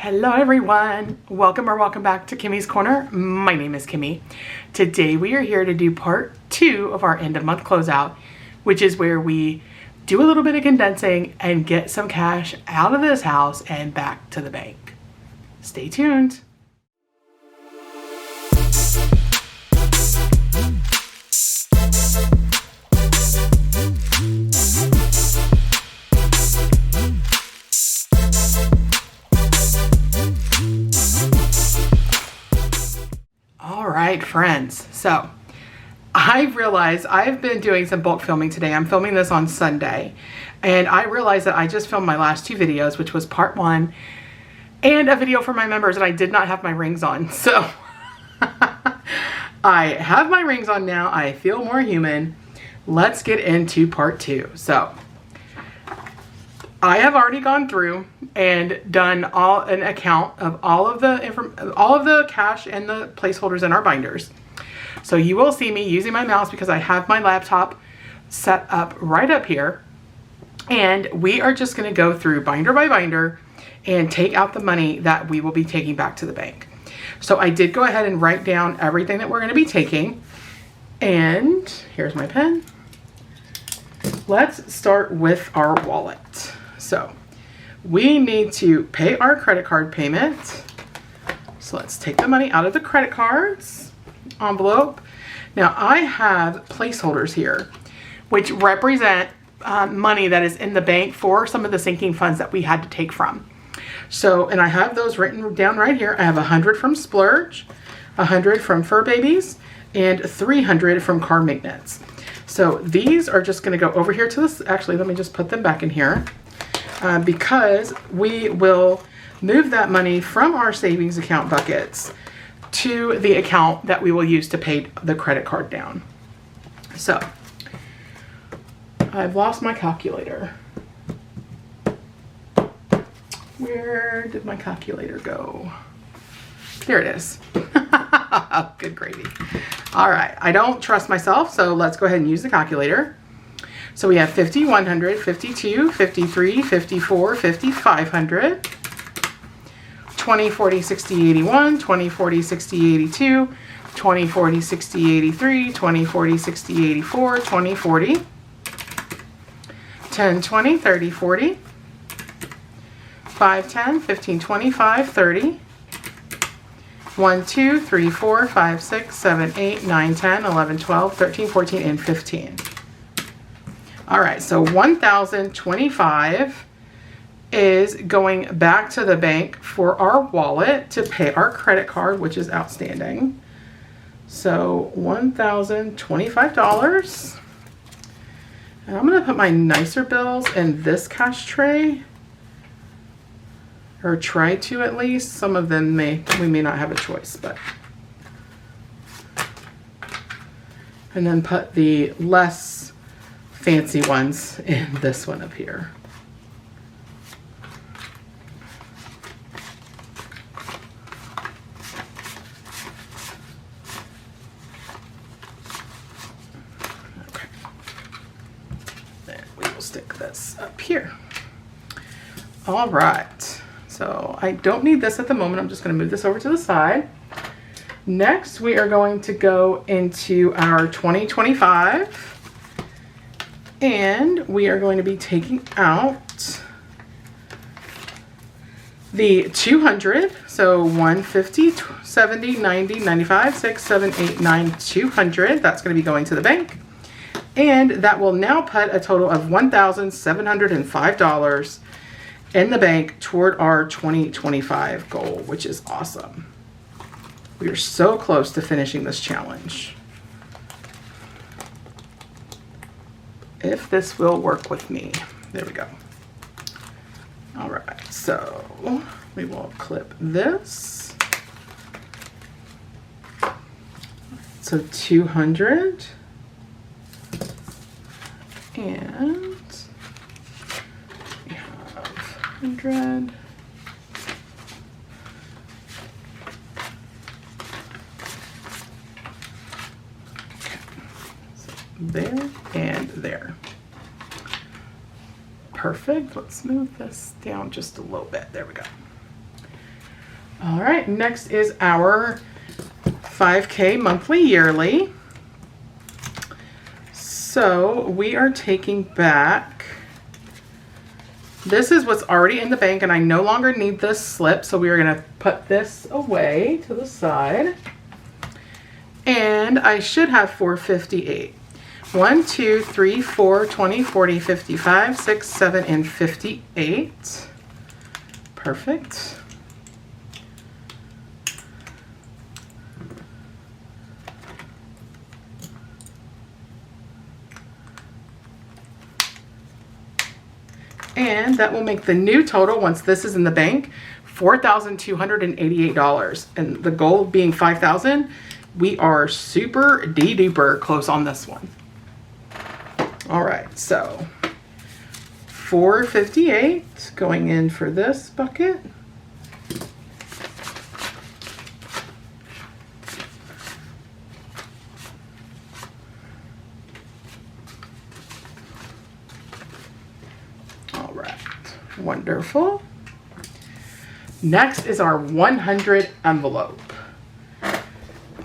Hello everyone, welcome or welcome back to Kimmy's Corner. My name is Kimmy. Today we are here to do part 2 of our end of month closeout, which is where we do a little bit of condensing and get some cash out of this house and back to the bank. Stay tuned. Alright friends, so I realized I've been doing some bulk filming today. I'm filming this on Sunday, and I realized that I just filmed my last 2 videos, which was part 1 and a video for my members, and I did not have my rings on. So I have my rings on now. I feel more human. Let's get into part 2. So I have already gone through and done an account of all of the cash and the placeholders in our binders. So you will see me using my mouse because I have my laptop set up right up here. And we are just going to go through binder by binder and take out the money that we will be taking back to the bank. So I did go ahead and write down everything that we're going to be taking. And here's my pen. Let's start with our wallet. So we need to pay our credit card payment. So let's take the money out of the credit cards envelope. Now I have placeholders here, which represent money that is in the bank for some of the sinking funds that we had to take from. So, and I have those written down right here. I have 100 from Splurge, 100 from Fur Babies, and 300 from car maintenance. So these are just going to go over here to this. Actually, let me just put them back in here. Because we will move that money from our savings account buckets to the account that we will use to pay the credit card down. So I've lost my calculator. Where did my calculator go? There it is. Good gravy. All right, I don't trust myself, so let's go ahead and use the calculator. So we have 50, 100, 52, 53, 54, 50, 500, 20, 40, 60, 81, 20, 40, 60, 82, 20, 40, 60, 83, 20, 40, 60, 84, 20, 40, 10, 20, 30, 40, 5, 10, 15, 25, 30, 1, 2, 3, 4, 5, 6, 7, 8, 9, 10, 11, 12, 13, 14, and 15. All right, so 1,025 is going back to the bank for our wallet to pay our credit card, which is outstanding. So $1,025. And I'm going to put my nicer bills in this cash tray, or try to at least. Some of them we may not have a choice, but. And then put the less fancy ones in this one up here. Okay. Then we will stick this up here. All right. So I don't need this at the moment. I'm just going to move this over to the side. Next, we are going to go into our 2025. And we are going to be taking out the 200. So 150, 70, 90, 95, 6, 7, 8, 9, 200. That's going to be going to the bank. And that will now put a total of $1,705 in the bank toward our 2025 goal, which is awesome. We are so close to finishing this challenge. If this will work with me. There we go. All right, so we will clip this. So 200 and we have 100. There and there. Perfect. Let's move this down just a little bit. There we go. All right, next is our 5K monthly yearly. So we are taking back, this is what's already in the bank, and I no longer need this slip, so we are gonna put this away to the side. And I should have 458. 1, 2, 3, 4, 20, 40, 55, 6, 7, and 58. Perfect. And that will make the new total, once this is in the bank, $4,288. And the goal being $5,000, we are super duper close on this one. All right, so 458 going in for this bucket. Wonderful. Next is our 100 envelope.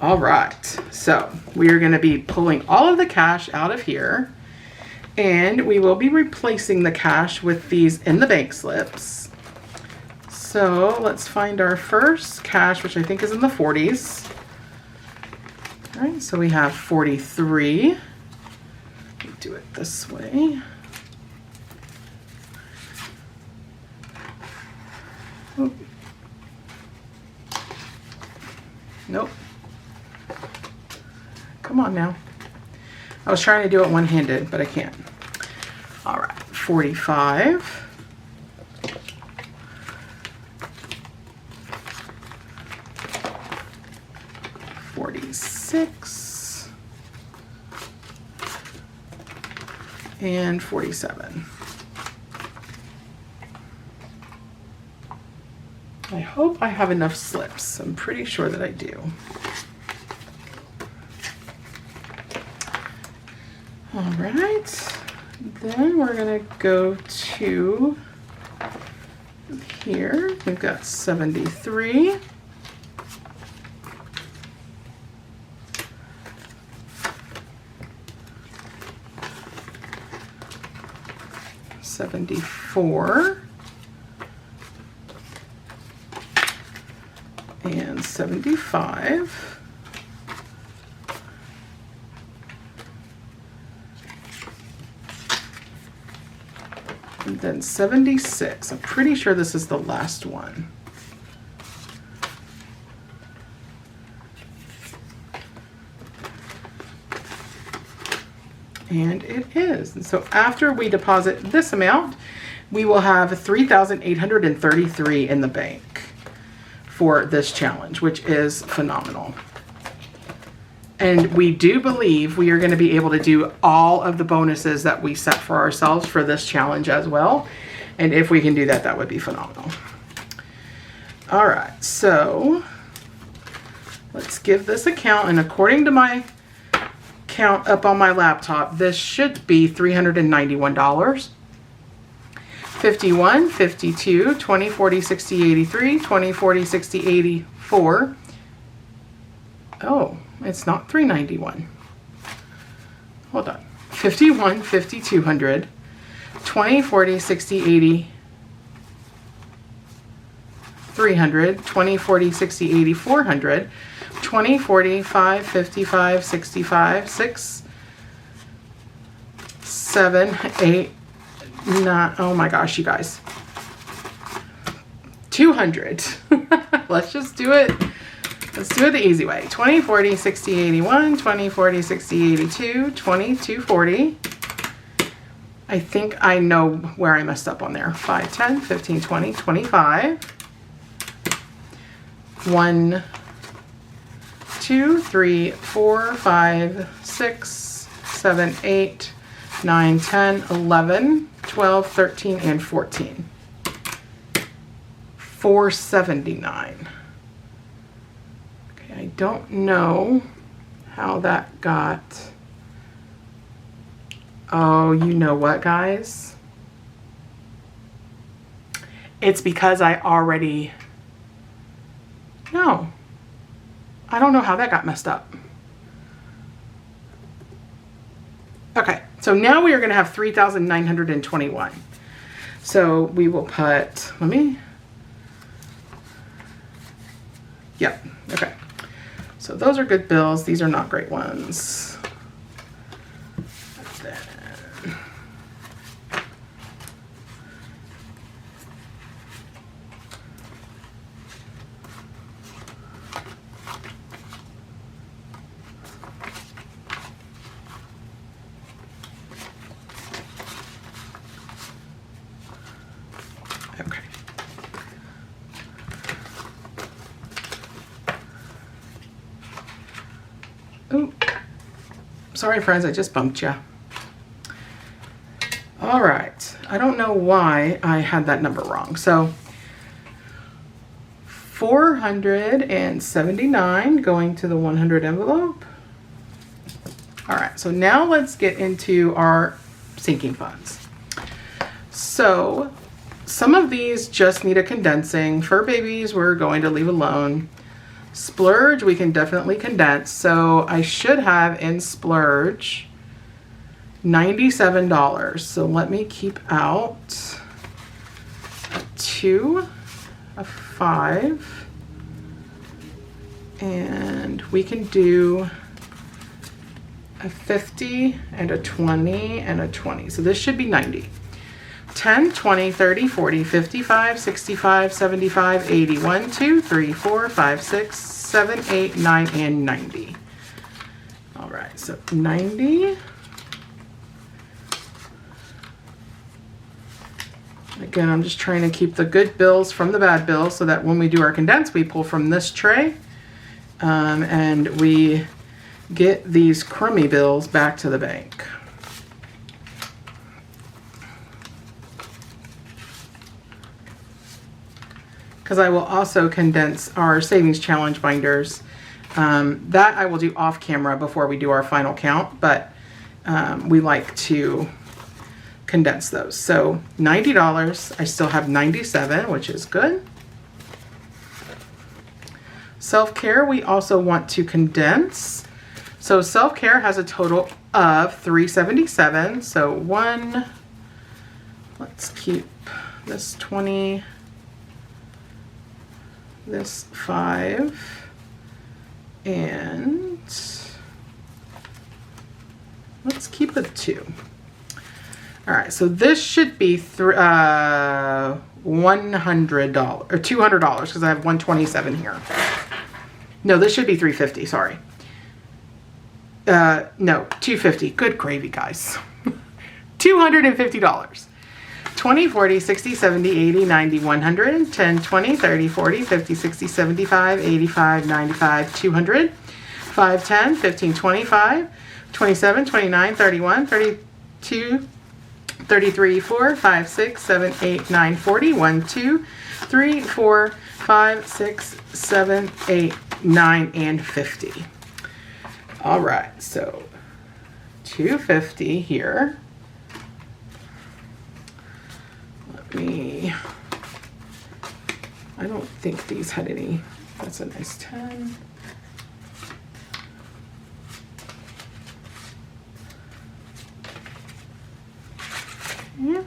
All right, so we are going to be pulling all of the cash out of here, and we will be replacing the cash with these in the bank slips. So let's find our first cash, which I think is in the 40s. All right, so we have 43. Let me do it this way. Nope. Come on now. I was trying to do it one-handed, but I can't. All right, 45. 46. And 47. I hope I have enough slips. I'm pretty sure that I do. All right, then we're gonna go to here. We've got 73. 74. And 75. And then 76. I'm pretty sure this is the last one. And it is. And so after we deposit this amount, we will have $3,833 in the bank for this challenge, which is phenomenal. And we do believe we are going to be able to do all of the bonuses that we set for ourselves for this challenge as well. And if we can do that, that would be phenomenal. All right, so let's give this a count. And according to my count up on my laptop, this should be $391. 51, 52, 20, 40, 60, 83, 20, 40, 60, 84. Oh, it's not 391. Hold on. 51, 50, 200, 20, 40, 60, 80, 300, 20, 40, 60, 80, 400, 20, 40, 5, 55, 65, 6, 7, 8, 9, oh my gosh, you guys. 200. Let's just do it. Let's do it the easy way. 20, 40, 60, 81, 20, 40, 60, 82, 20, 240. I think I know where I messed up on there. 5, 10, 15, 20, 25. 1, 2, 3, 4, 5, 6, 7, 8, 9, 10, 11, 12, 13, and 14. 479. Okay, I don't know how that got. Oh, you know what, guys? It's because I already No. I don't know how that got messed up. Okay, so now we are going to have 3,921. So we will put, yep, okay. So those are good bills. These are not great ones. Then, okay. Ooh. Sorry, friends, I just bumped you. All right. I don't know why I had that number wrong. So 479 going to the 100 envelope. All right. So now let's get into our sinking funds. So some of these just need a condensing. Fur babies, we're going to leave alone. Splurge, we can definitely condense. So I should have in splurge $97. So let me keep out a 2, a 5, and we can do a 50 and a 20 and a 20. So this should be 90. 10, 20, 30, 40, 55, 65, 75, 80. 1, 2, 3, 4, 5, 6, 7, 8, 9, and 90. All right, so 90. Again, I'm just trying to keep the good bills from the bad bills so that when we do our condense, we pull from this tray and we get these crummy bills back to the bank. Because I will also condense our savings challenge binders. That I will do off camera before we do our final count, but we like to condense those. So $90, I still have 97, which is good. Self-care, we also want to condense. So self-care has a total of 377. So let's keep this 20, this 5, and let's keep a 2. All right, so this should be $100 or $200 because I have 127 here. No, this should be 350. Sorry. No, 250. Good gravy, guys. $250. 20, 40, 60, 70, 80, 90, 100, 10, 20, 30, 40, 50, 60, 75, 85, 95, 200, 5, 10, 15, 25, 27, 29, 31, 32, 33, 4, 5, 6, 7, 8, 9, 40, 1, 2, 3, 4, 5, 6, 7, 8, 9, and 50. All right, so 250 here. I don't think these had any. That's a nice 10. Yeah.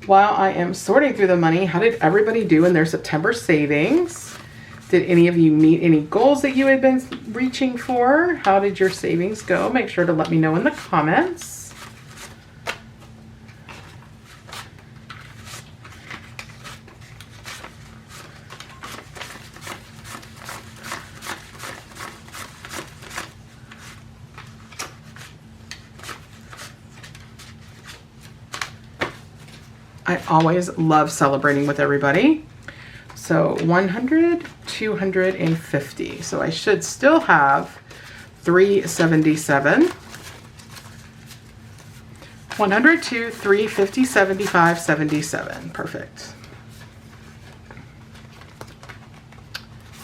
While I am sorting through the money, how did everybody do in their September savings? Did any of you meet any goals that you had been reaching for? How did your savings go? Make sure to let me know in the comments. I always love celebrating with everybody. So 100, 250. So I should still have 377. 102, 350, 75, 77. Perfect.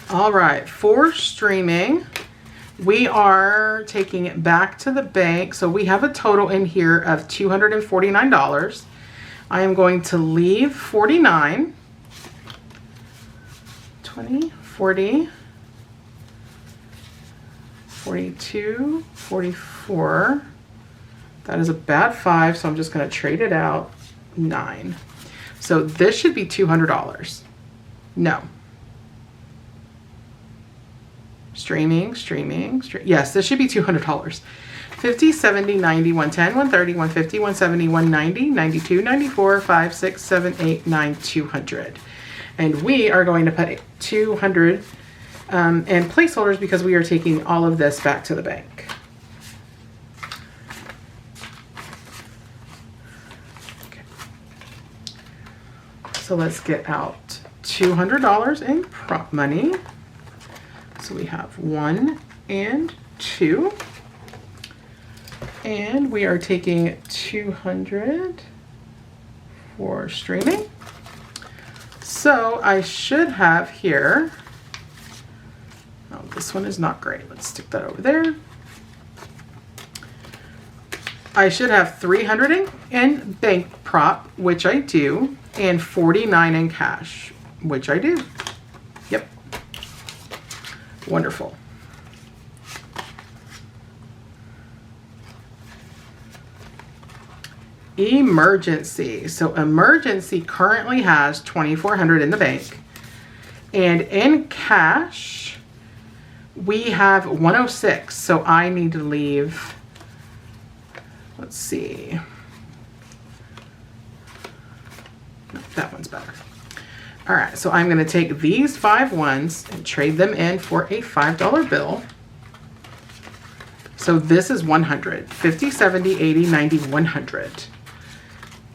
All right, for streaming, we are taking it back to the bank. So we have a total in here of $249. I am going to leave 49. 20, 40, 42, 44. That is a bad 5, so I'm just going to trade it out. 9. So this should be $200. No. Streaming. Yes, this should be $200. 50, 70, 90, 110, 130, 150, 170, 190, 92, 94, 5, 6, 7, 8, 9, 200. And we are going to put 200 and placeholders because we are taking all of this back to the bank. Okay. So let's get out $200 in prop money. So we have 1 and 2. And we are taking 200 for streaming. So I should have here, oh, this one is not great. Let's stick that over there. I should have 300 in bank prop, which I do, and 49 in cash, which I do. Yep. Wonderful. Emergency. So emergency currently has 2,400 in the bank, and in cash we have 106. So I need to leave, let's see, no, that one's better. All right, so I'm going to take these 5 ones and trade them in for a $5 bill. So this is 100, 50, 70, 80, 90, 100.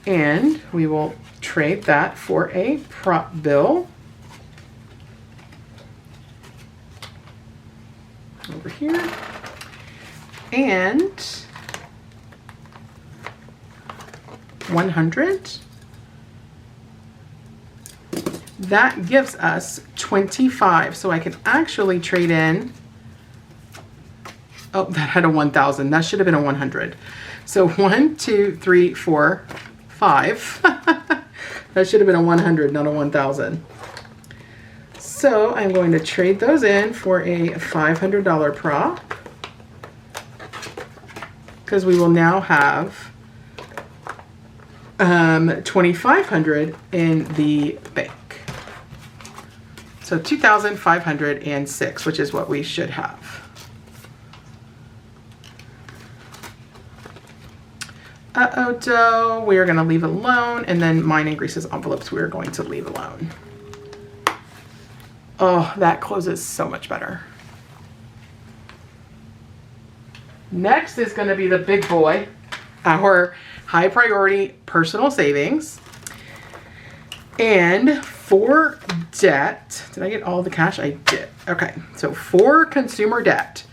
And we will trade that for a prop bill over here. And 100. That gives us 25. So I can actually trade in. Oh, that had a 1,000. That should have been a 100. So 1, 2, 3, 4, 5. That should have been a 100, not a 1,000. So I'm going to trade those in for a $500 prop, because we will now have 2,500 in the bank. So 2,506, which is what we should have. Dough, we are going to leave alone, and then mine and Grease's envelopes we are going to leave alone. Oh, that closes so much better. Next is going to be the big boy, our high priority personal savings. And for debt, did I get all the cash? I did. Okay, so for consumer debt,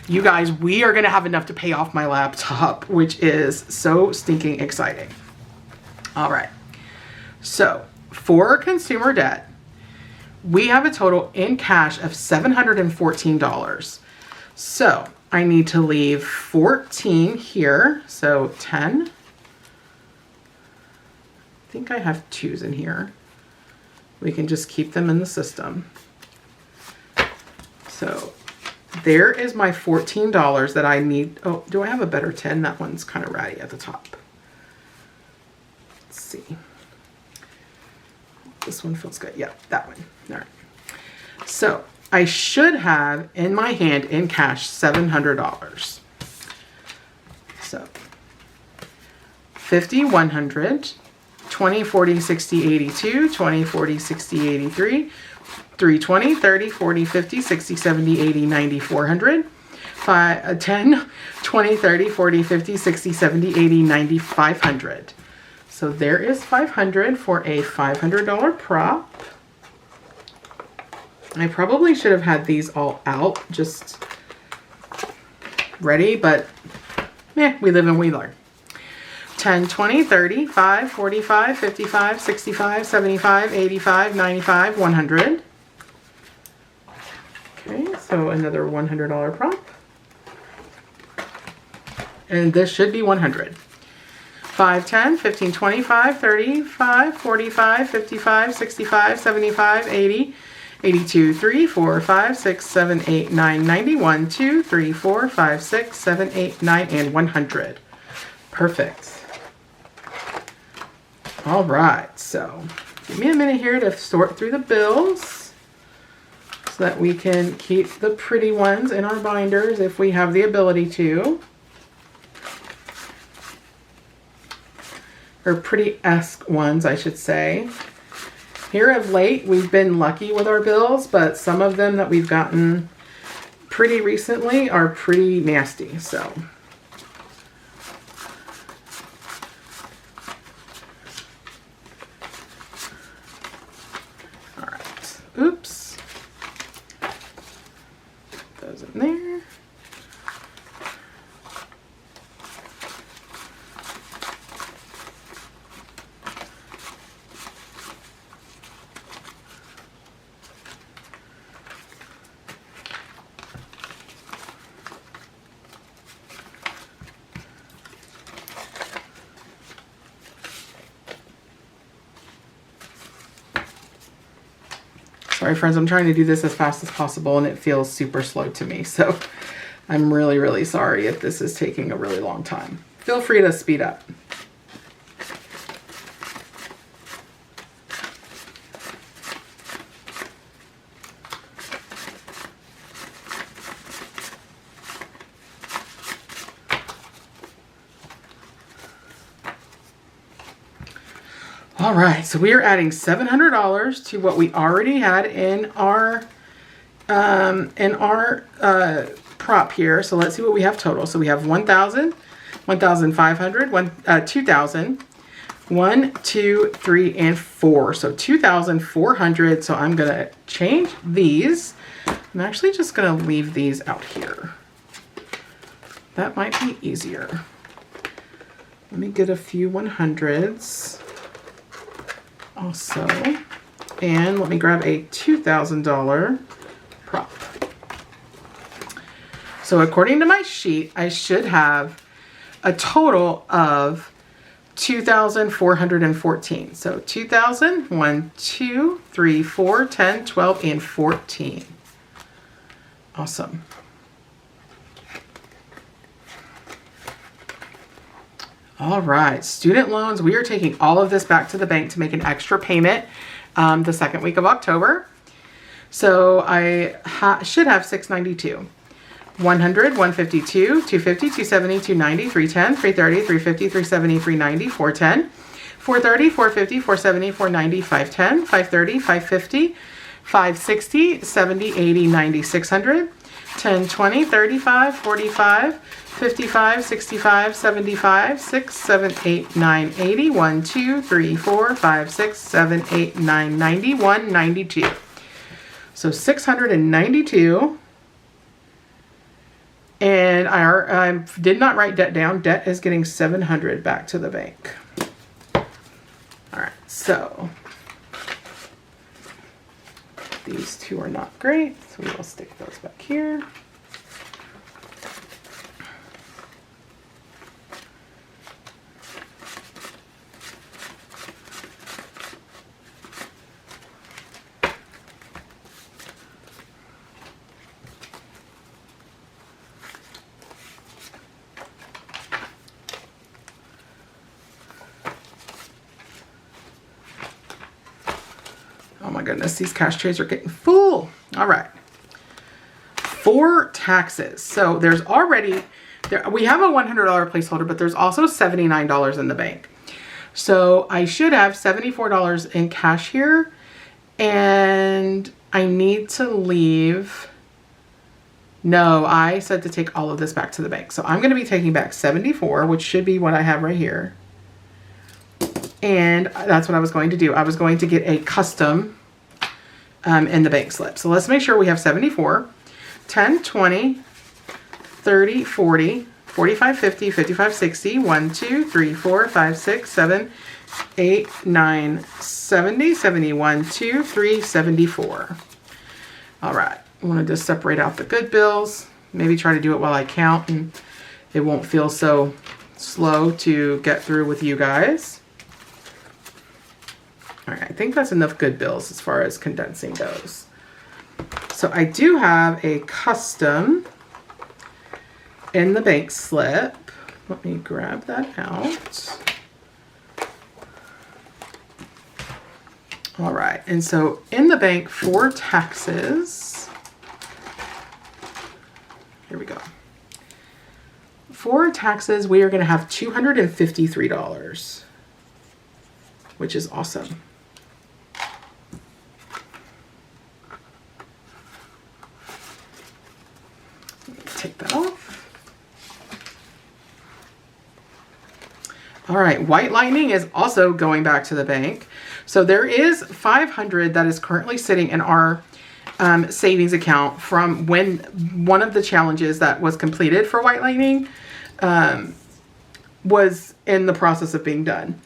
you guys, we are going to have enough to pay off my laptop, which is so stinking exciting. All right. So for consumer debt, we have a total in cash of $714. So I need to leave 14 here. So 10. I think I have 2s in here. We can just keep them in the system. So there is my $14 that I need. Oh, do I have a better 10? That one's kind of ratty at the top. Let's see. This one feels good. Yeah, that one. All right. So I should have in my hand in cash $700. So 50, 100, 20, 40, 60, 82, 20, 40, 60, 83, 320, 30, 40, 50, 60, 70, 80, 90, 400, 5, 10, 20, 30, 40, 50, 60, 70, 80, 90, 500. So there is 500 for a $500 prop. I probably should have had these all out, just ready, but we live and we learn. 10, 20, 30, 5, 45, 55, 65, 75, 85, 95, 100. Okay, so another $100 prop. And this should be 100. 5, 10, 15, 25, 35, 45, 55, 65, 75, 80, 82, 3, 4, 5, 6, 7, 8, 9, 90, 1, 2, 3, 4, 5, 6, 7, 8, 9, and 100. Perfect. All right, so give me a minute here to sort through the bills so that we can keep the pretty ones in our binders if we have the ability to. Or pretty-esque ones, I should say. Here of late, we've been lucky with our bills, but some of them that we've gotten pretty recently are pretty nasty, so. All right, oops. Put those in there. Sorry friends, I'm trying to do this as fast as possible and it feels super slow to me. So I'm really, really sorry if this is taking a really long time. Feel free to speed up. All right, so we are adding $700 to what we already had in our prop here. So let's see what we have total. So we have 1,000, 1,500, 2,000, 1, 2, 3, and 4. So 2,400. So I'm gonna change these. I'm actually just gonna leave these out here. That might be easier. Let me get a few 100s. Also, and let me grab a $2,000 prop. So according to my sheet, I should have a total of 2,414. So 2,000, 1, 2, 3, 4, 10, 12, and 14. Awesome. All right, student loans. We are taking all of this back to the bank to make an extra payment the second week of October. So I should have 692. 100, 152, 250, 270, 290, 310, 330, 350, 370, 390, 410, 430, 450, 470, 490, 510, 530, 550, 560, 70, 80, 90, 600, 10, 20, 35, 45, 55, 65, 75, 6, 7, 8, 9, 80, 1, 2, 3, 4, 5, 6, 7, 8, 9, 90, 1, 92. So 692. And I did not write debt down. Debt is getting 700 back to the bank. All right, so these two are not great, so we will stick those back here. Oh my goodness, these cash trays are getting full. All right. For taxes. So there's already, we have a $100 placeholder, but there's also $79 in the bank. So I should have $74 in cash here. And I need to leave. No, I said to take all of this back to the bank. So I'm going to be taking back 74, which should be what I have right here. And that's what I was going to do. I was going to get a custom in the bank slip. So let's make sure we have 74, 10, 20, 30, 40, 45, 50, 55, 60, 1, 2, 3, 4, 5, 6, 7, 8, 9, 70, 71, 2, 3, 74. All right. I want to just separate out the good bills. Maybe try to do it while I count and it won't feel so slow to get through with you guys. All right, I think that's enough good bills as far as condensing goes. So I do have a custom in the bank slip. Let me grab that out. All right, and so in the bank for taxes, here we go. For taxes, we are going to have $253, which is awesome. Take that off. All right, White Lightning is also going back to the bank. So there is $500 that is currently sitting in our savings account from when one of the challenges that was completed for White Lightning was in the process of being done.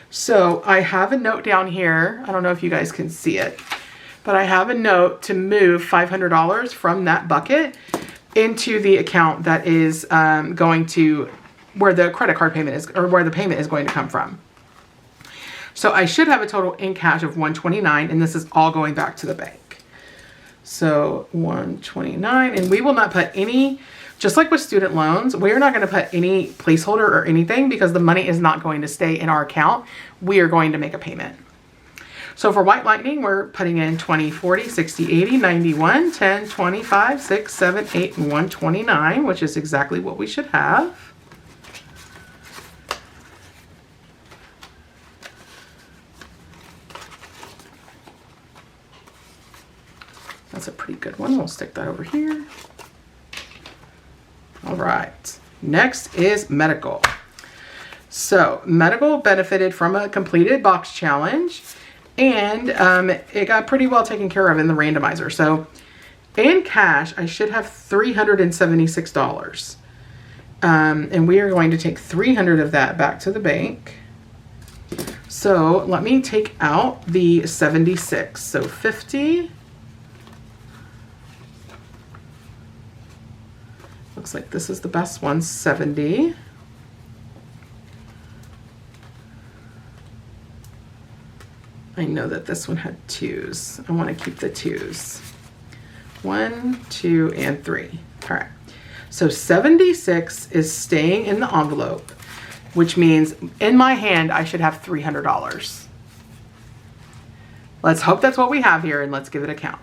So I have a note down here. I don't know if you guys can see it, but I have a note to move $500 from that bucket into the account that is going to where the credit card payment is, or where the payment is going to come from. So I should have a total in cash of $129, and this is all going back to the bank. So $129, and we will not put any, just like with student loans, we're not going to put any placeholder or anything because the money is not going to stay in our account. We are going to make a payment. So for White Lightning, we're putting in 20, 40, 60, 80, 91, 10, 25, 6, 7, 8, and 129, which is exactly what we should have. That's a pretty good one. We'll stick that over here. All right. Next is medical. So medical benefited from a completed box challenge, and it got pretty well taken care of in the randomizer. So in cash, I should have $376. And we are going to take $300 of that back to the bank. So let me take out the 76. So 50. Looks like this is the best one, 70. I know that this one had 2s. I want to keep the 2s. 1, 2, and 3. All right. So 76 is staying in the envelope, which means in my hand, I should have $300. Let's hope that's what we have here, and let's give it a count.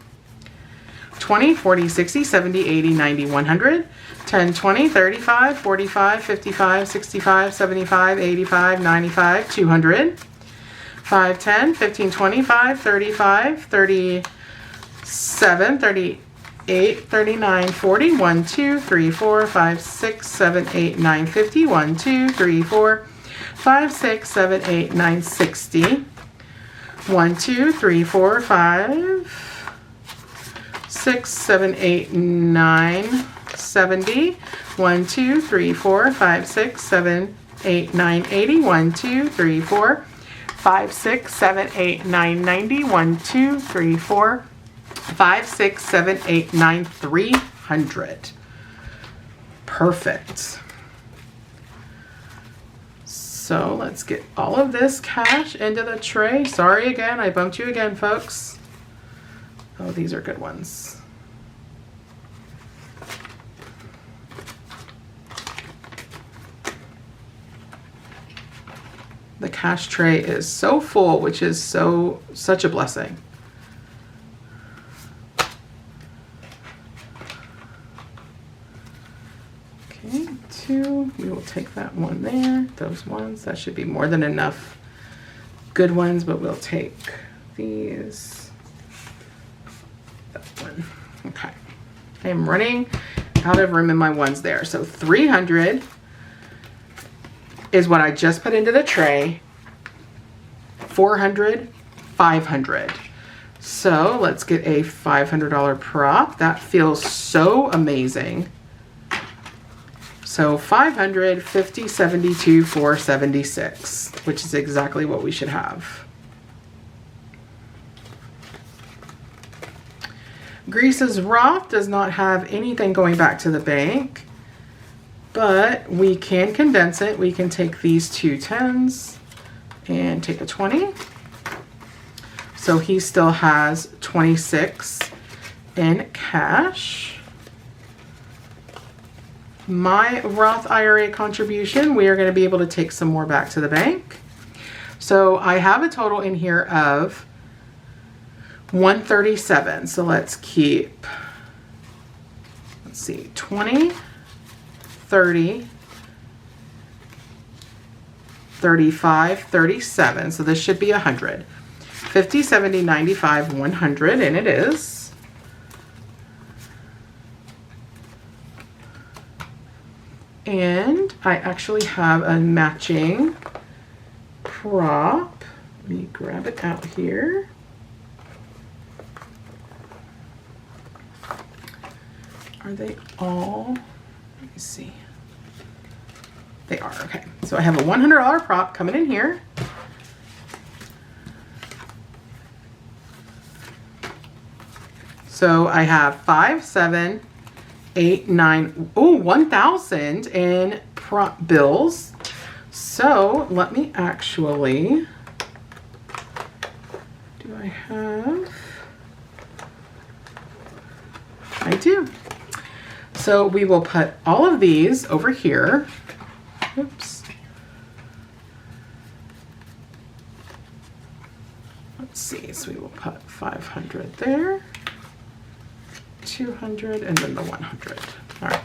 20, 40, 60, 70, 80, 90, 100, 10, 20, 35, 45, 55, 65, 75, 85, 95, 200, 5, 10, 15, 25, 35, 37, 38, 39, 40, 1, 2, 3, 4, 5, 6, 7, 8, 9, 50, 1, 2, 3, 4, 5, 6, 7, 8, 9, 60, 1, 2, 3, 4, 5, 6, 7, 8, 9, 70, 1, 2, 3, 4, 5, 6, 7, 8, 9, 80, 1, 2, 3, 4, 5, 6, 7, 8, 9, 90, 1, 2, 3, 4, 5, 6, 7, 8, 9, 300. Perfect. So let's get all of this cash into the tray. Sorry again, I bumped you again, folks. Oh, these are good ones. The cash tray is so full, which is such a blessing. Okay, 2. We will take that one there. Those ones, that should be more than enough good ones, but we'll take these. That one. Okay. I am running out of room in my ones there. So 300 is what I just put into the tray. 400, 500. So let's get a $500 prop. That feels so amazing. So 500, 50, 72, 476, which is exactly what we should have. Grease's Roth does not have anything going back to the bank, but we can condense it. We can take these two 10s and take a 20. So he still has 26 in cash. My Roth IRA contribution, we are going to be able to take some more back to the bank. So I have a total in here of 137. So let's keep, let's see, 20, 30, 35, 37. So this should be 100. 50, 70, 95, 100, and it is. And I actually have a matching prop. Let me grab it out here. Are they all? Let me see. They are, okay. So I have a $100 prop coming in here. So I have 5, 7, 8, 9, oh, 1,000 in prop bills. So let me actually, do I have? I do. So we will put all of these over here. Oops. Let's see, so we will put 500 there. 200 and then the 100. All right.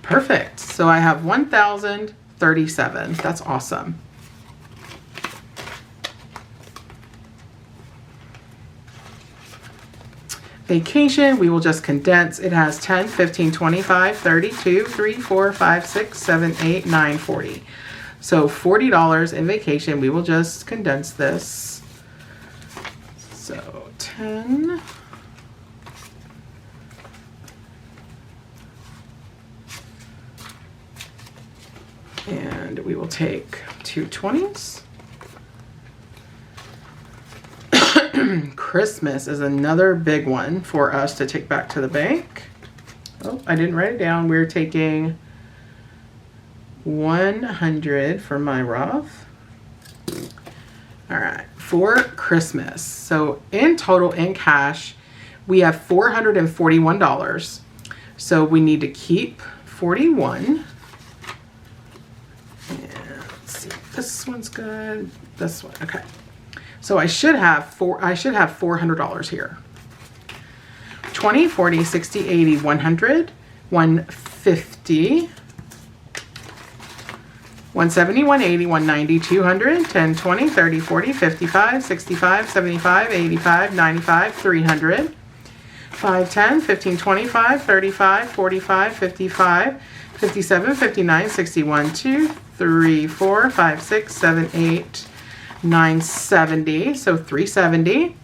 Perfect. So I have 1,037. That's awesome. Vacation, we will just condense. It has 10, 15, 25, 32, 3, 4, 5, 6, 7, 8, 9, 40. So $40 in vacation. We will just condense this. So 10. And we will take 2 20s. Christmas is another big one for us to take back to the bank. Oh, I didn't write it down. We're taking 100 for my Roth. All right, for Christmas. So in total, in cash, we have $441. So we need to keep 41. This one's good. This one, okay. So I should have $400 here. 20, 40, 60, 80, 100, 150, 170, 180, 190, 200, 10, 20, 30, 40, 55, 65, 75, 85, 95, 300, 5, 10, 15, 25, 35, 45, 55, 57, 59, 61, 2, 3, 4, 5, 6, 7, 8, 9, 70. So 370.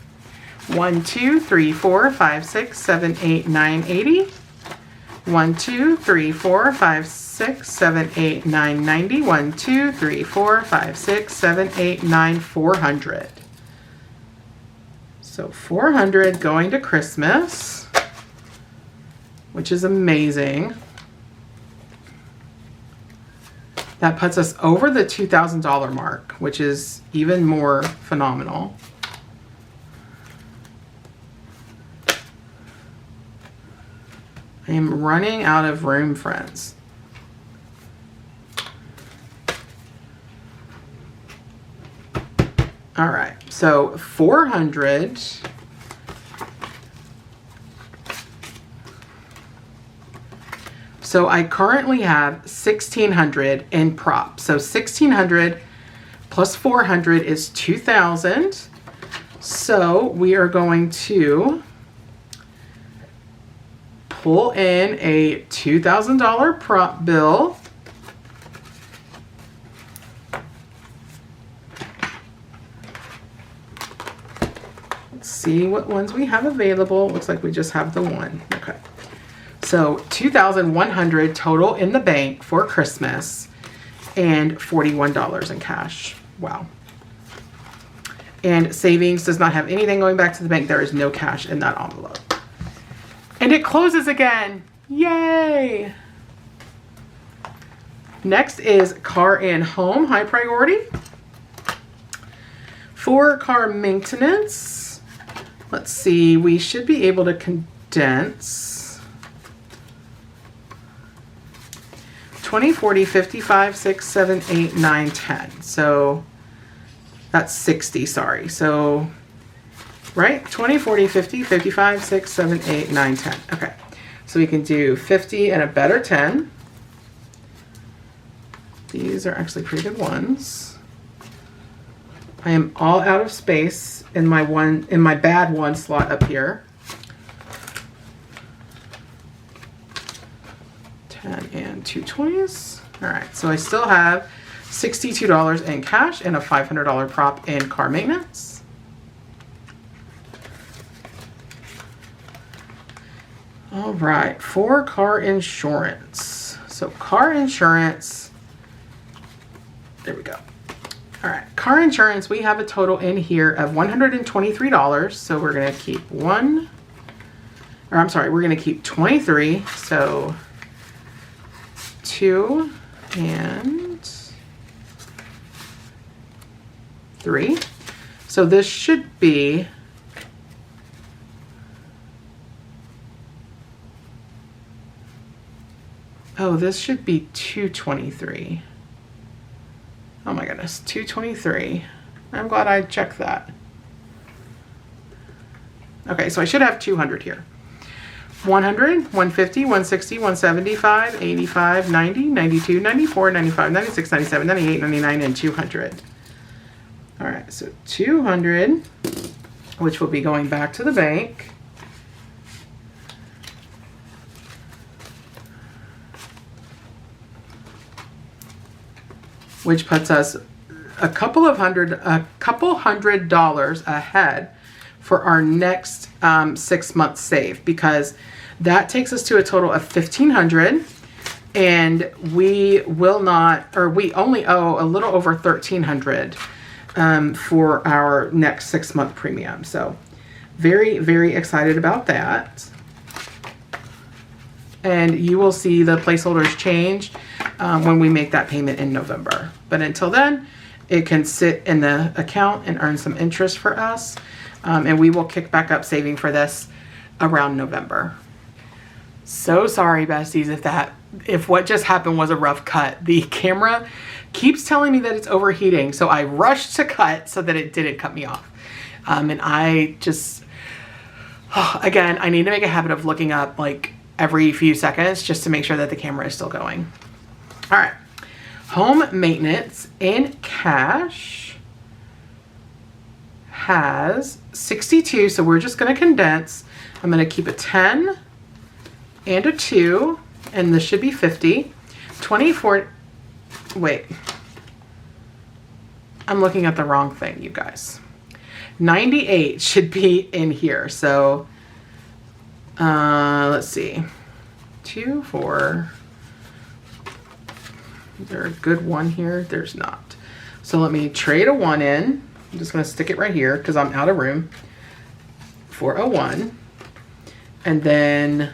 1, 2, 3, 4, 5, 6, 7, 8, 9, 80. 1, 2, 3, 4, 5, 6, 7, 8, 9, 90. 1, 2, 3, 4, 5, 6, 7, 8, 9, 400. So 400 going to Christmas, which is amazing. That puts us over the $2,000 mark, which is even more phenomenal. I am running out of room, friends. All right, so 400. So I currently have 1,600 in prop. So 1,600 plus 400 is 2,000. So we are going to pull in a $2,000 prop bill. Let's see what ones we have available. Looks like we just have the one. Okay. So 2,100 total in the bank for Christmas and $41 in cash. Wow. And savings does not have anything going back to the bank. There is no cash in that envelope. And it closes again. Yay! Next is car and home, high priority. For car maintenance, Let's see, we should be able to condense 20, 40, 55, 6, 7, 8, 9, 10. So that's 60, sorry. So, right? 20, 40, 50, 55, 6, 7, 8, 9, 10. Okay. So we can do 50 and a better 10. These are actually pretty good ones. I am all out of space in my bad one slot up here. 10 and 2 20s. All right, so I still have $62 in cash and a $500 prop in car maintenance. All right, for car insurance. So car insurance, there we go. All right, car insurance, we have a total in here of $123. So we're gonna keep we're gonna keep 23. So 2 and 3. So this should be this should be 223. Oh my goodness, 223. I'm glad I checked that. Okay, so I should have 200 here. 100, 150, 160, 175, 85, 90, 92, 94, 95, 96, 97, 98, 99, and 200. All right, so 200, which will be going back to the bank. Which puts us a couple hundred dollars ahead for our next 6 months save, because that takes us to a total of $1,500, and we only owe a little over $1,300 for our next 6 month premium. So very, very excited about that. And you will see the placeholders change when we make that payment in November. But until then, it can sit in the account and earn some interest for us. And we will kick back up saving for this around November. So sorry, besties, if what just happened was a rough cut. The camera keeps telling me that it's overheating, so I rushed to cut so that it didn't cut me off. And I just, again, I need to make a habit of looking up like every few seconds just to make sure that the camera is still going. All right, home maintenance in cash has 62, so we're just gonna condense. I'm gonna keep a 10 and a 2, and this should be 50. 24, wait, I'm looking at the wrong thing, you guys. 98 should be in here, so let's see, 2, 4, is there a good 1 here? There's not. So let me trade a 1 in. I'm just gonna stick it right here because I'm out of room for a 1. And then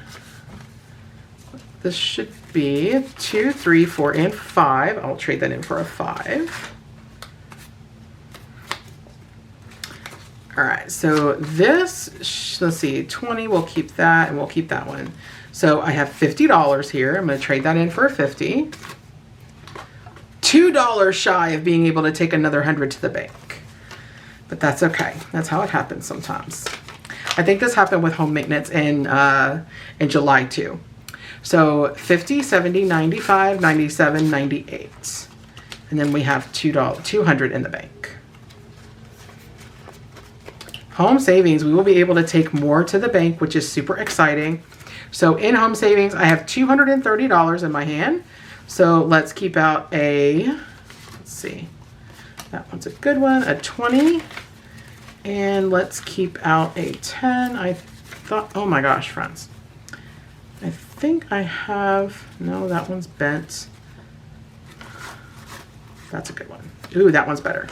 this should be 2, 3, 4, and 5. I'll trade that in for a 5. All right, so this, let's see, 20, we'll keep that, and we'll keep that one. So I have $50 here. I'm gonna trade that in for a 50. $2 shy of being able to take another 100 to the bank. But that's okay. That's how it happens sometimes. I think this happened with home maintenance in July too. So 50, 70, 95, 97, 98. And then we have $200 in the bank. Home savings, we will be able to take more to the bank, which is super exciting. So in home savings, I have $230 in my hand. So let's keep out let's see, that one's a good one, a 20. And let's keep out a 10. I thought, oh my gosh, friends. I think I have, no, that one's bent. That's a good one. Ooh, that one's better.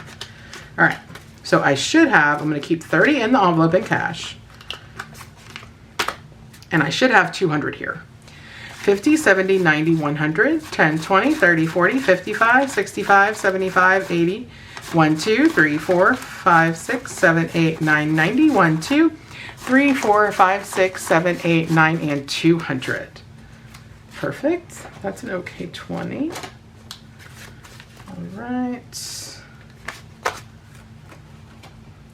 All right, so I should have, I'm gonna keep 30 in the envelope in cash. And I should have 200 here. 50, 70, 90, 100, 10, 20, 30, 40, 55, 65, 75, 80, 1, 2, 3, 4, 5, 6, 7, 8, 9, 90. 1, 2, 3, 4, 5, 6, 7, 8, 9, and 200. Perfect. That's an okay 20. All right.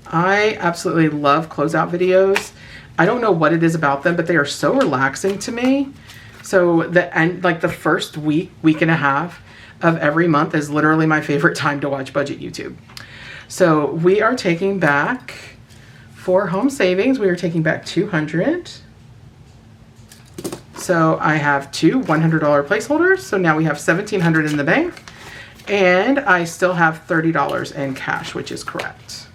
I absolutely love closeout videos. I don't know what it is about them, but they are so relaxing to me. So the end, like the first week and a half of every month is literally my favorite time to watch budget YouTube. So we are taking back for home savings. We are taking back 200. So I have two $100 placeholders. So now we have $1,700 in the bank, and I still have $30 in cash, which is correct.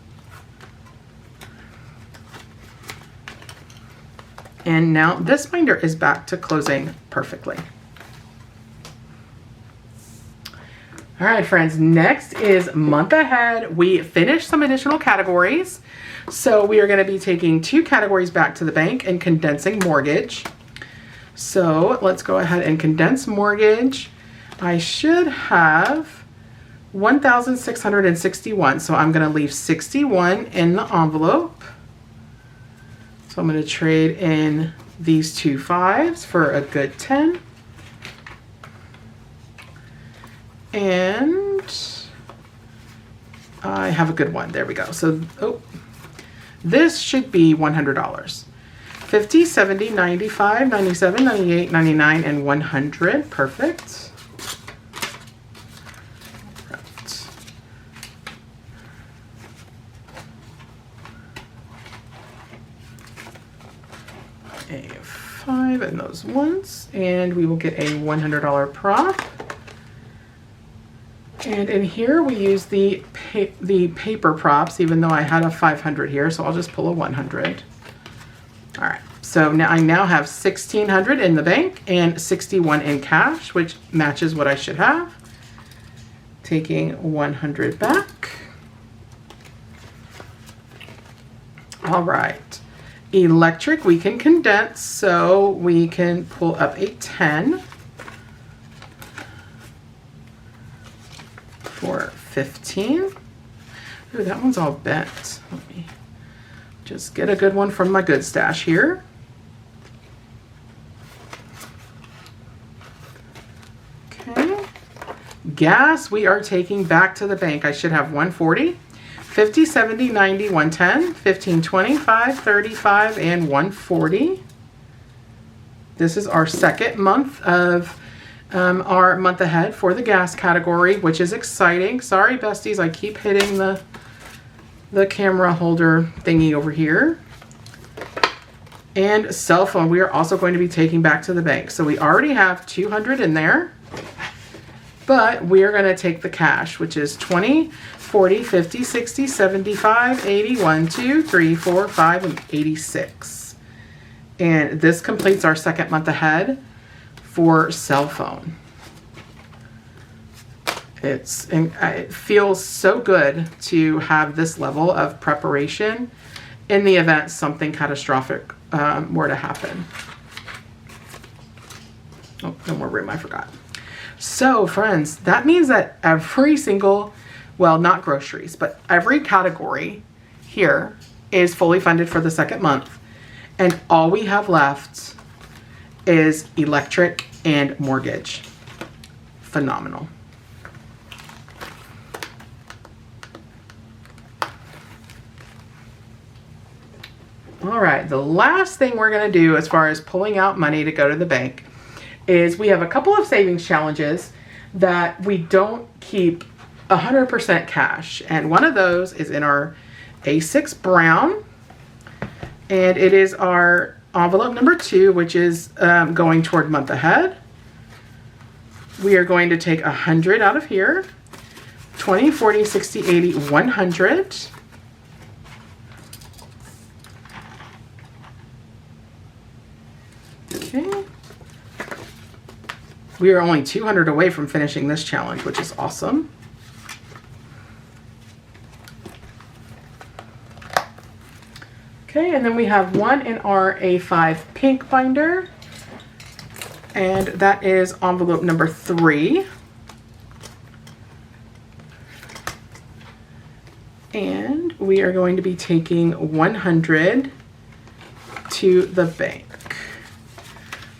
And now this binder is back to closing perfectly. All right, friends, next is month ahead. We finished some additional categories. So we are going to be taking 2 categories back to the bank and condensing mortgage. So let's go ahead and condense mortgage. I should have 1,661. So I'm going to leave 61 in the envelope. So I'm going to trade in these 2 5s for a good 10. And I have a good one. There we go. So, this should be $100. 50, 70, 95, 97, 98, 99, and 100. Perfect. Right. A 5 and those ones, and we will get a $100 prop. And in here we use the paper props, even though I had a 500 here, so I'll just pull a 100. All right, so now I have 1,600 in the bank and 61 in cash, which matches what I should have. Taking 100 back. All right. Electric, we can condense, so we can pull up a 10 for 15. Ooh, that one's all bent. Let me just get a good one from my good stash here. Okay. Gas, we are taking back to the bank. I should have 140. 50, 70, 90, 110, 15, 25, 35, and 140. This is our second month of our month ahead for the gas category, which is exciting. Sorry, besties, I keep hitting the camera holder thingy over here. And cell phone, we are also going to be taking back to the bank. So we already have 200 in there, but we are going to take the cash, which is 20, 40, 50, 60, 75, 80, 1, 2, 3, 4, 5, and 86. And this completes our second month ahead for cell phone. It feels so good to have this level of preparation in the event something catastrophic were to happen. Oh, no more room, I forgot. So friends, that means that every single, well, not groceries, but every category here is fully funded for the second month. And all we have left is electric and mortgage. Phenomenal. All right, the last thing we're going to do as far as pulling out money to go to the bank is we have a couple of savings challenges that we don't keep 100% cash. And one of those is in our A6 brown. And it is our envelope number 2, which is going toward month ahead. We are going to take 100 out of here. 20, 40, 60, 80, 100. Okay. We are only 200 away from finishing this challenge, which is awesome. Okay, and then we have one in our A5 pink binder, and that is envelope number 3. we are going to be taking 100 to the bank.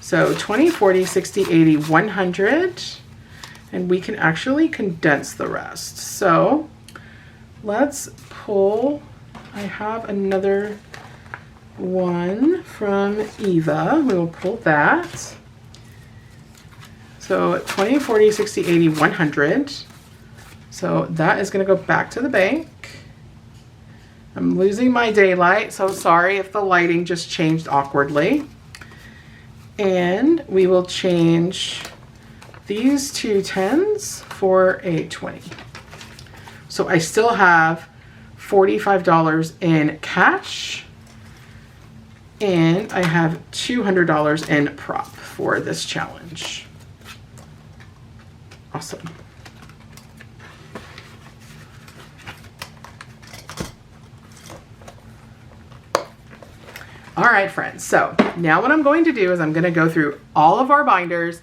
So 20, 40, 60, 80, 100, and we can actually condense the rest. So let's pull, I have another one from Eva. We will pull that. So 20, 40, 60, 80, 100. So that is going to go back to the bank. I'm losing my daylight, so sorry if the lighting just changed awkwardly. And we will change these two 10s for a 20. So I still have $45 in cash, and I have $200 in prop for this challenge. Awesome. All right, friends, so now what I'm going to do is I'm going to go through all of our binders,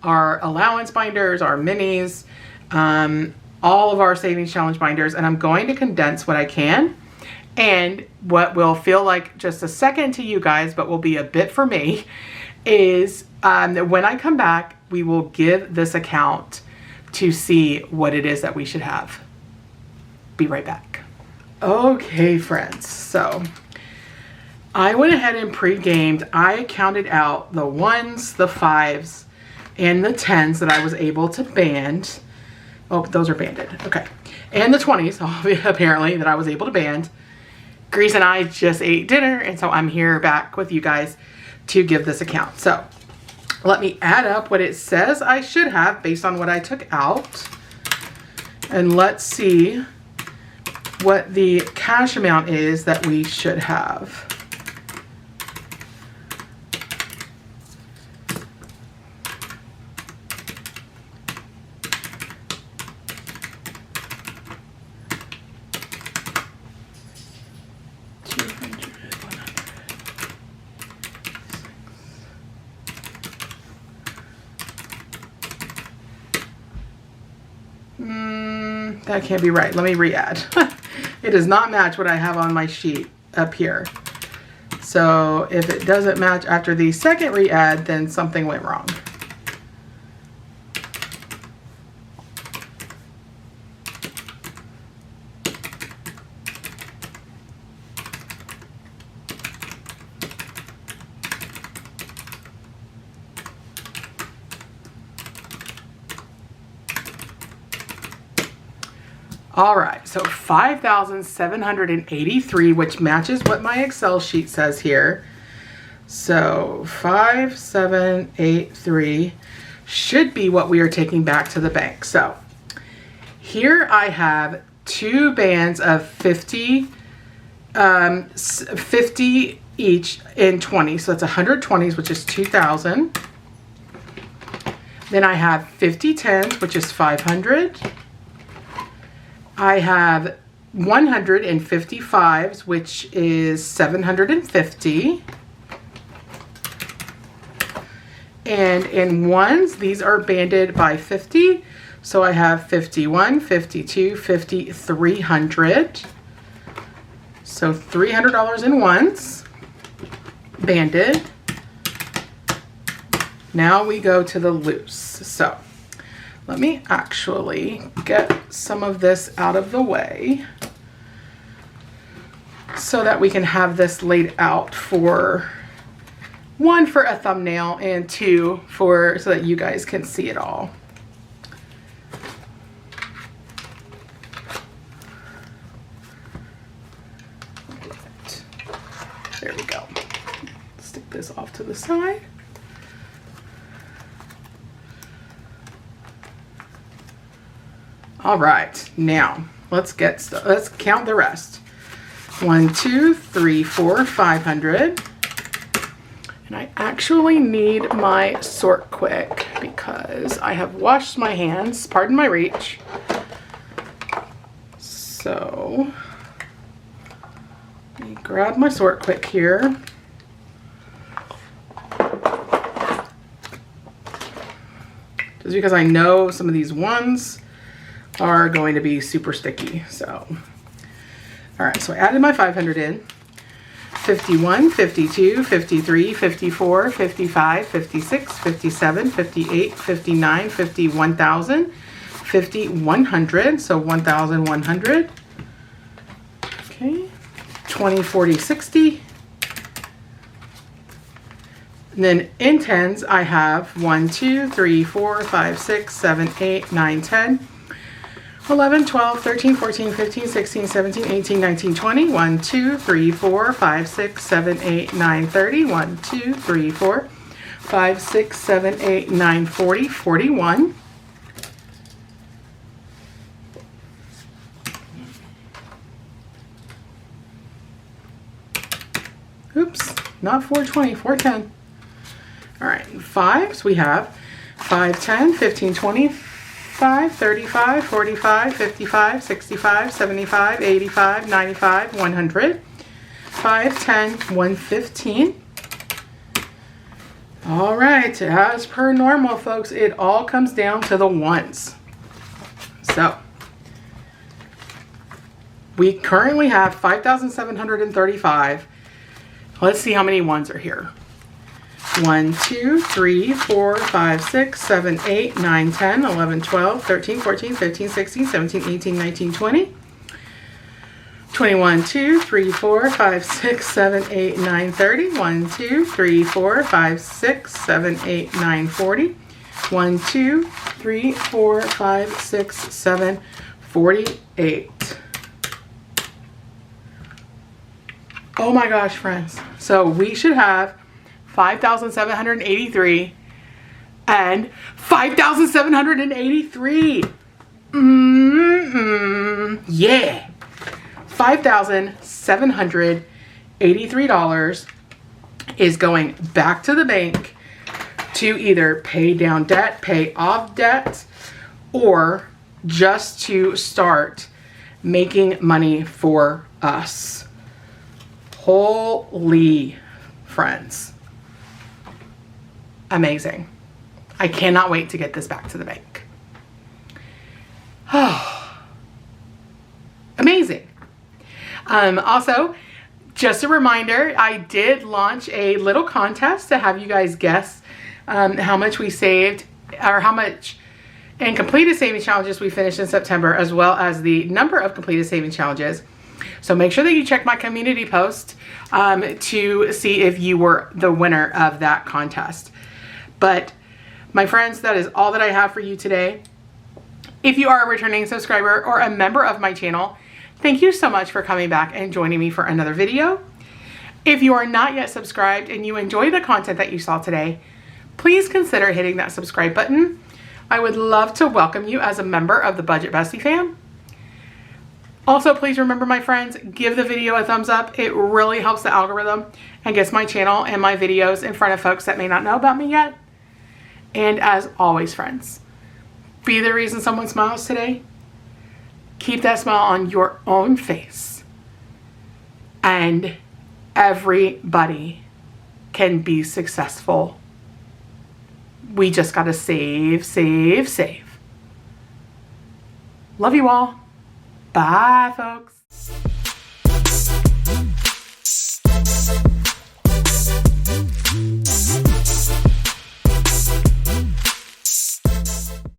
our allowance binders, our minis, all of our savings challenge binders, and I'm going to condense what I can. And what will feel like just a second to you guys, but will be a bit for me, is when I come back, we will give this account to see what it is that we should have. Be right back. Okay, friends, so I went ahead and pre-gamed. I counted out the 1s, the 5s, and the 10s that I was able to band. Oh, those are banded. Okay. And the 20s, apparently, that I was able to band. Grease and I just ate dinner, and so I'm here back with you guys to give this account. So let me add up what it says I should have based on what I took out. And let's see what the cash amount is that we should have. That can't be right. Let me re-add. It does not match what I have on my sheet up here. So if it doesn't match after the second re-add, then something went wrong. All right, so 5,783, which matches what my Excel sheet says here. So 5,783 should be what we are taking back to the bank. So here I have two bands of 50, 50 each in 20. So that's 120s, which is 2,000. Then I have 50 10s, which is 500. I have 155s, which is 750. And in ones, these are banded by 50. So I have 51, 52, 50, 300. So $300 in ones, banded. Now we go to the loose. So let me actually get some of this out of the way so that we can have this laid out for one, for a thumbnail, and two, so that you guys can see it all. There we go. Stick this off to the side. All right, now let's count the rest. 1, 2, 3, 4, 500. And I actually need my sort quick because I have washed my hands, pardon my reach. So let me grab my sort quick here. Just because I know some of these ones are going to be super sticky. So All right, so I added my 500 in. 51, 52, 53, 54, 55, 56, 57, 58, 59, 50, 1,000, 50, 100. So 1,100. Okay. 20, 40, 60. And then in tens, I have 1, 2, 3, 4, 5, 6, 7, 8, 9, 10. 11, 12, 13, 14, 15, 16, 17, 18, 19, 20. 1, 2, 3, 4, 5, 6, 7, 8, 9, 30. 1, 2, 3, 4, 5, 6, 7, 8, 9, 40, 41. Oops, not 420, 410. All right, fives, we have 5, 10, 15, 20, 5, 35, 45, 55, 65, 75, 85, 95, 100, 5, 10, 115. All right, as per normal, folks, it all comes down to the ones. So we currently have 5,735. Let's see how many ones are here. 1, 2, 3, 4, 5, 6, 7, 8, 9, 10, 11, 12, 13, 14, 15, 16, 17, 18, 19, 20. 21, 2, 3, 4, 5, 6, 7, 8, 9, 30. 1, 2, 3, 4, 5, 6, 7, 8, 9, 40. 1, 2, 3, 4, 5, 6, 7, 48. Oh my gosh, friends. So we should have 5,783 and 5,783. Yeah. $5,783 is going back to the bank to either pay down debt, pay off debt, or just to start making money for us. Holy friends. Amazing. I cannot wait to get this back to the bank. Amazing. Also, just a reminder, I did launch a little contest to have you guys guess how much we saved, or how much in completed savings challenges we finished in September, as well as the number of completed savings challenges. So make sure that you check my community post to see if you were the winner of that contest. But my friends, that is all that I have for you today. If you are a returning subscriber or a member of my channel, thank you so much for coming back and joining me for another video. If you are not yet subscribed and you enjoy the content that you saw today, please consider hitting that subscribe button. I would love to welcome you as a member of the Budget Bestie fam. Also, please remember, my friends, give the video a thumbs up. It really helps the algorithm and gets my channel and my videos in front of folks that may not know about me yet. And as always, friends, be the reason someone smiles today. Keep that smile on your own face. And everybody can be successful. We just got to save, save, save. Love you all. Bye, folks.